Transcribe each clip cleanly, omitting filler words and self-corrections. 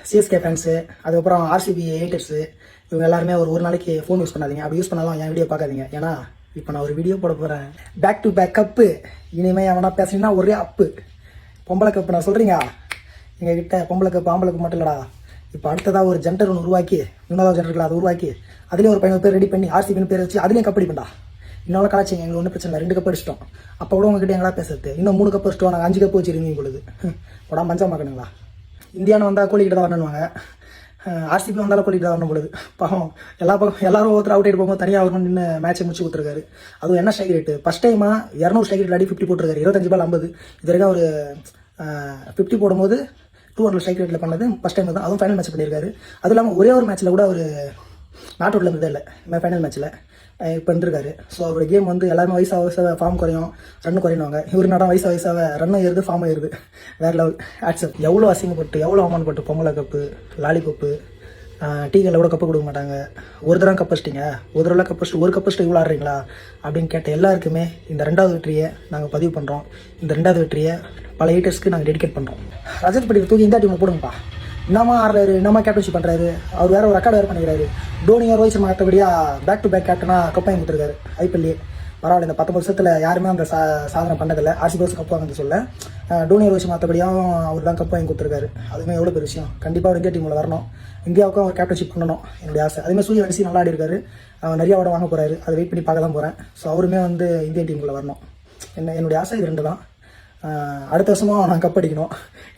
CSK fans, அதுக்கப்புறம் RCB haters, இவங்க எல்லாருமே ஒரு நாளைக்கு ஃபோன் யூஸ் பண்ணாதீங்க. அப்படி யூஸ் பண்ணாலும் என் வீடியோ பார்க்காதீங்க. ஏன்னா இப்போ நான் ஒரு வீடியோ போட போகிறேன். Back to back cup. இனிமேல் அவனா பேசுனீங்கன்னா ஒரே அப்பு. பொம்பளை கப்பு நான் சொல்கிறீங்க. எங்ககிட்ட பொம்பளை கப்பு ஆம்பளை கப்பு மட்டும் இல்லடா. இப்போ அடுத்ததாக ஒரு ஜென்டர் ஒன்று உருவாக்கி, இன்னொரு ஜென்டர்கள் அதை உருவாக்கி, அதுலேயும் ஒரு 15 பேர் ரெடி பண்ணி ஆர்சிபின்னு பேர் வச்சு அதுலேயும் கப் அடிப்பேன்டா. இன்னொரு கலாச்சிங்க, எங்களுக்கு ஒன்றும் பிரச்சனை இல்லை. 2 கப் அடிச்சிட்டோம். அப்போ கூட உங்ககிட்ட எங்களா பேசுறது. இன்னும் 3 கப் அடிச்சிட்டோம். நாங்கள் 5 கப் வச்சுருந்தீங்க பொழுது போடா மஞ்சள் பார்க்கணுங்களா. இந்தியான்னு வந்தால் கோழிக்கிட்ட தான் வரணுவாங்க. ஆர்சிபி வந்தாலும் கோழிக்கிட்ட தான் வரணும் பொழுது. பாவம் எல்லாரும் ஒருத்தர் அவுட் ஆகிட்டு போகும்போது தனியாக வரணும் நின்று மேட்சை முடிச்சு கொடுத்துருக்காரு. அதுவும் என்ன ஸ்ட்ரைக் ரேட்டு ஃபஸ்ட் டைமாக 200 ஸ்ட்ரைக் ரேட் அடி 50 போட்டிருக்காரு. 25 பால் 50. இது வரைக்கும் ஒரு 50 போடும்போது 200 ஸ்ட்ரைக் ரேட்டில் பண்ணது ஃபஸ்ட் டைம் தான். அதுவும் ஃபைனல் மேட்ச் பண்ணியிருக்காரு. அதுவும் இல்லாமல் ஒரே ஒரு மேட்ச்சில் கூட ஒரு நாட் அவுட்டில் இருந்ததே இல்லை. ஃபைனல் மேட்ச்சில் இப்போ இருந்திருக்காரு. ஸோ அவரோட கேம் வந்து எல்லாருமே வயசாக ஃபார்ம் குறையும், ரன்னு குறையினுவாங்க. இவர் நடம் வயசாக ரன்னும் ஏறுது, ஃபார்மும் ஏறுது. வேறு லெவல் ஆட்சப். எவ்வளோ அசிங்கப்பட்டு எவ்வளோ அவமானப்பட்டு பொங்கலை கப்பு, லாலிபப்பு, டீகளில் கூட கப்பு கொடுக்க மாட்டாங்க. ஒரு தடவை கப் அடிச்சிட்டிங்க, ஒரு தடவை கப் அடிச்சுட்டு ஒரு கப் அடிச்சுட்டு இவ்வளோ ஆடுறீங்களா அப்படின்னு கேட்ட எல்லாருக்குமே இந்த 2வது வெற்றியை நாங்கள் பதிவு பண்ணுறோம். இந்த 2வது வெற்றியை பல ஹீட்டர்ஸ்க்கு நாங்கள் டெடிகேட் பண்ணுறோம். ரஜத் பட்டியல் தூக்கி இந்த டீமில் போடுங்கப்பா. என்னமா ஆடுறாரு, என்னமா கேப்டன்ஷிப் பண்ணுறாரு. அவர் வேறு ஒரு ரெக்கார்டு வேறு பண்ணிக்கிறாரு. டோனியை ரோஹித் சர்மா மற்றபடியாக பேக் டு பேக் கேப்டனாக கப்பாயம் கொடுத்துருக்காரு ஐபிஎல்லே. பரவாயில்ல, இந்த 19 வருஷத்தில் யாருமே அந்த சாதனை பண்ணதில்லை. ஆர்சிபி வருஷம் கப்பு வாங்க சொல்ல டோனியை ரோஹித் மற்றபடியாகவும் அவர் தான் கப்பு வாங்கி கொடுத்துருக்காரு. அதுவுமே எவ்வளோ பெரிய விஷயம். கண்டிப்பாக ஒரு இந்தியா டீமில் வரணும். இந்தியாவுக்கும் அவர் கேப்டன்ஷிப் பண்ணணும் என்னுடைய ஆசை. அதுமாதிரி சூரிய வன்சி நல்லா ஆடி இருக்காரு. நிறைய அவார்டு வாங்க போகிறாரு. அதை வெயிட் பண்ணி பார்க்க தான் போகிறேன். ஸோ அவருமே வந்து இந்திய டீமுக்குள்ளே வரணும். என்னுடைய ஆசை இது 2 தான். அடுத்த வருஷமும் நான் கப் அடிக்கணும்.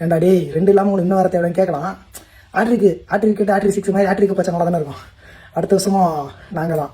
ஏன்டா டே 2 இல்லாமல் உங்களுக்கு இன்னும் வர தேவைன்னு கேட்கலாம். ஆட்ரிக்கு கேட்டு ஆட்ரி 6 மாதிரி ஆட்ரிக்கு பச்சை நல்லா தானே இருக்கும். அடுத்த வருஷமும் நாங்கள் தான்.